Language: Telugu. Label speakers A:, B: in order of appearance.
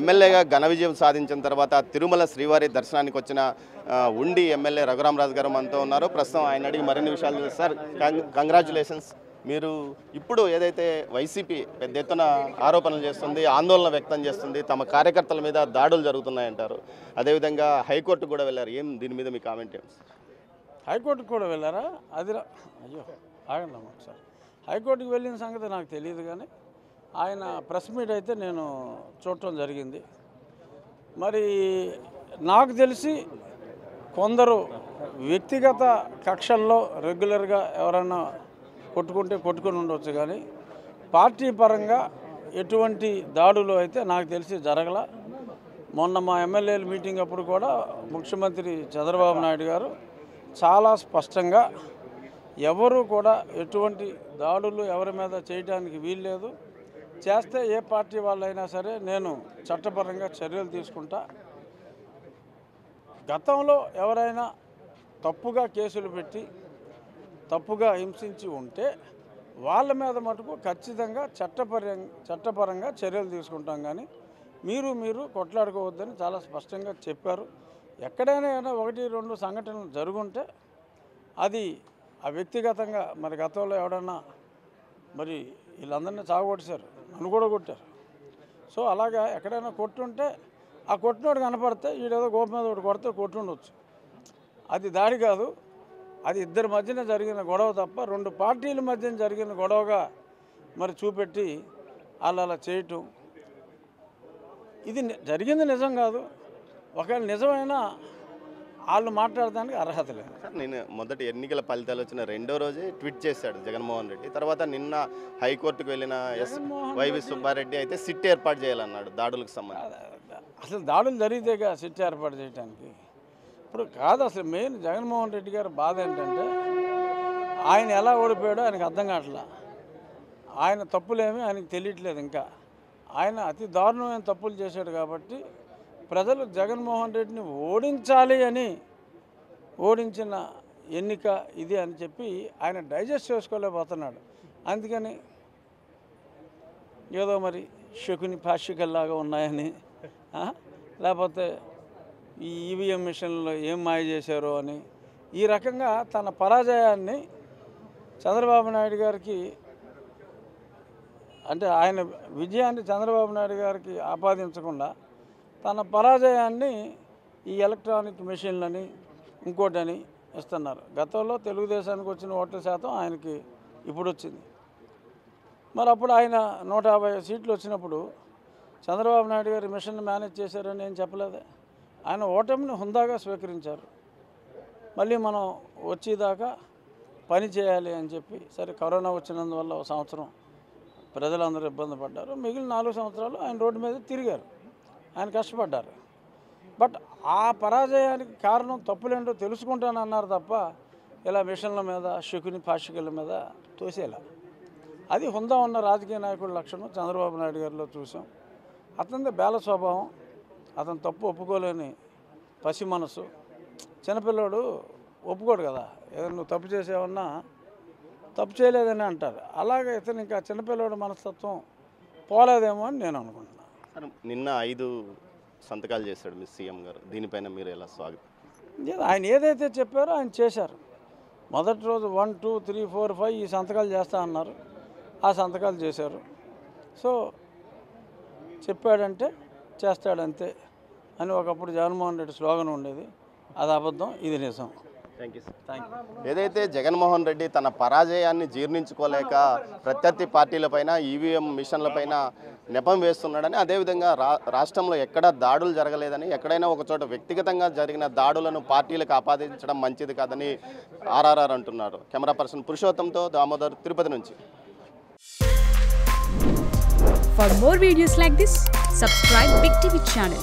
A: ఎమ్మెల్యేగా ఘన విజయం సాధించిన తర్వాత తిరుమల శ్రీవారి దర్శనానికి వచ్చిన ఉండి ఎమ్మెల్యే రఘురామరాజు గారు మనతో ఉన్నారు. ప్రస్తుతం ఆయన అడిగి మరిన్ని విషయాలు. Sir, congratulations. మీరు ఇప్పుడు ఏదైతే వైసీపీ పెద్ద ఎత్తున ఆరోపణలు చేస్తుంది, ఆందోళన వ్యక్తం చేస్తుంది, తమ కార్యకర్తల మీద దాడులు జరుగుతున్నాయంటారు. అదేవిధంగా హైకోర్టుకు కూడా వెళ్ళారు. దీని మీద మీ కామెంట్ ఏం?
B: హైకోర్టుకు కూడా వెళ్ళారా? అది అయ్యో ఆగండి ఒకసారి. హైకోర్టుకు వెళ్ళిన సంగతి నాకు తెలియదు, కానీ ఆయన ప్రెస్ మీట్ అయితే నేను చూడటం జరిగింది. మరి నాకు తెలిసి కొందరు వ్యక్తిగత కక్షల్లో రెగ్యులర్గా ఎవరైనా కొట్టుకొని ఉండవచ్చు, కానీ పార్టీ పరంగా ఎటువంటి దాడులు అయితే నాకు తెలిసి జరగల. మొన్న మా ఎమ్మెల్యేల మీటింగ్ అప్పుడు కూడా ముఖ్యమంత్రి చంద్రబాబు నాయుడు గారు చాలా స్పష్టంగా ఎవరు కూడా ఎటువంటి దాడులు ఎవరి మీద చేయడానికి వీల్లేదు, చేస్తే ఏ పార్టీ వాళ్ళైనా సరే నేను చట్టపరంగా చర్యలు తీసుకుంటా. గతంలో ఎవరైనా తప్పుగా కేసులు పెట్టి తప్పుగా హింసించి ఉంటే వాళ్ళ మీద మటుకు ఖచ్చితంగా చట్టపరంగా చర్యలు తీసుకుంటాం, కానీ మీరు కొట్లాడుకోవద్దని చాలా స్పష్టంగా చెప్పారు. ఎక్కడైనా 1-2 సంఘటనలు జరుగుంటే అది ఆ వ్యక్తిగతంగా, మరి గతంలో ఎవడన్నా మరి వీళ్ళందరినీ చావగొట్టేశారు, నన్ను కూడా కొట్టారు. సో అలాగా ఎక్కడైనా కొట్టుంటే ఆ కొట్టినోడు కనపడితే వీడేదో గోప మీద ఒకటి కొడితే కొట్టుండొచ్చు. అది దాడి కాదు, అది ఇద్దరి మధ్యన జరిగిన గొడవ తప్ప 2 పార్టీల మధ్యన జరిగిన గొడవగా మరి చూపెట్టి వాళ్ళు అలా చేయటం, ఇది జరిగింది నిజం కాదు. ఒకవేళ నిజమైనా వాళ్ళు మాట్లాడడానికి అర్హత లేదు.
A: నేను మొదటి ఎన్నికల ఫలితాలు వచ్చిన 2వ రోజే ట్వీట్ చేశాడు జగన్మోహన్ రెడ్డి. తర్వాత నిన్న హైకోర్టుకు వెళ్ళిన వైవి సుబ్బారెడ్డి అయితే సిట్ ఏర్పాటు చేయాలన్నాడు దాడులకు సంబంధించి.
B: అసలు దాడులు జరిగితేగా సిట్ ఏర్పాటు చేయడానికి ఇప్పుడు కాదు. అసలు మెయిన్ జగన్మోహన్ రెడ్డి గారి బాధ ఏంటంటే ఆయన ఎలా ఓడిపోయాడో ఆయనకు అర్థం కావట్లా. ఆయన తప్పులేమీ ఆయనకు తెలియట్లేదు. ఇంకా ఆయన అతి దారుణమైన తప్పులు చేశాడు కాబట్టి ప్రజలు జగన్మోహన్ రెడ్డిని ఓడించాలి అని ఓడించిన ఎన్నిక ఇది అని చెప్పి ఆయన డైజెస్ట్ చేసుకోలేకపోతున్నాడు. అందుకని ఏదో మరి శకుని పాక్షికల్లాగా ఉన్నాయని, లేకపోతే ఈ ఈవీఎం మిషన్లో ఏం మాయ చేశారో అని ఈ రకంగా తన పరాజయాన్ని చంద్రబాబు నాయుడు గారికి, అంటే ఆయన విజయాన్ని చంద్రబాబు నాయుడు గారికి ఆపాదించకుండా తన పరాజయాన్ని ఈ ఎలక్ట్రానిక్ మెషిన్లని ఇంకోటని ఇస్తున్నారు. గతంలో తెలుగుదేశానికి వచ్చిన ఓట్ల శాతం ఆయనకి ఇప్పుడు వచ్చింది. మరి అప్పుడు ఆయన 150 సీట్లు వచ్చినప్పుడు చంద్రబాబు నాయుడు గారు మిషన్ మేనేజ్ చేశారని ఏం చెప్పలేదే. ఆయన ఓటమిని హుందాగా స్వీకరించారు. మళ్ళీ మనం వచ్చేదాకా పని చేయాలి అని చెప్పి, సరే కరోనా వచ్చినందువల్ల 1 సంవత్సరం ప్రజలందరూ ఇబ్బంది పడ్డారు. మిగిలిన 4 సంవత్సరాలు ఆయన రోడ్డు మీద తిరిగారు, ఆయన కష్టపడ్డారు. బట్ ఆ పరాజయానికి కారణం తప్పులేంటో తెలుసుకుంటానన్నారు తప్ప ఇలా మిషన్ల మీద శకుని పాక్షికల మీద తోసేలా. అది హుందా ఉన్న రాజకీయ నాయకుడి లక్షణం చంద్రబాబు నాయుడు గారిలో చూసాం. అతనిది బేల స్వభావం, అతను తప్పు ఒప్పుకోలేని పసి మనసు. చిన్నపిల్లాడు ఒప్పుకోడు కదా, ఏదైనా నువ్వు తప్పు చేసేవన్నా తప్పు చేయలేదని అంటారు. అలాగే ఇతను ఇంకా చిన్నపిల్లాడు మనస్తత్వం పోలేదేమో అని నేను అనుకుంటున్నాను.
A: నిన్న 5 సంతకాలు చేశాడు మీ సీఎం గారు, దీనిపైన మీరు ఎలా స్వాగతం?
B: ఆయన ఏదైతే చెప్పారో ఆయన చేశారు. మొదటి రోజు 1, 2, 3, 4, 5 ఈ సంతకాలు చేస్తా అన్నారు, ఆ సంతకాలు చేశారు. సో చెప్పాడంటే చేస్తాడంతే అని ఒకప్పుడు జగన్మోహన్ రెడ్డి స్లోగన్ ఉండేది. అది అబద్ధం, ఇది నిజం.
A: Thank you sir. ఏదైతే జగన్మోహన్ రెడ్డి తన పరాజయాన్ని జీర్ణించుకోలేక ప్రత్యర్థి పార్టీలపైన ఈవీఎం మిషన్లపైన నెపం వేస్తున్నాడని, అదేవిధంగా రాష్ట్రంలో ఎక్కడా దాడులు జరగలేదని, ఎక్కడైనా ఒక చోట వ్యక్తిగతంగా జరిగిన దాడులను పార్టీలకు ఆపాదించడం మంచిది కాదని ఆర్ఆర్ఆర్ అంటున్నారు. కెమెరా పర్సన్ పురుషోత్తంతో దామోదర్, తిరుపతి నుంచి.
C: For more videos like this, subscribe Big TV channel.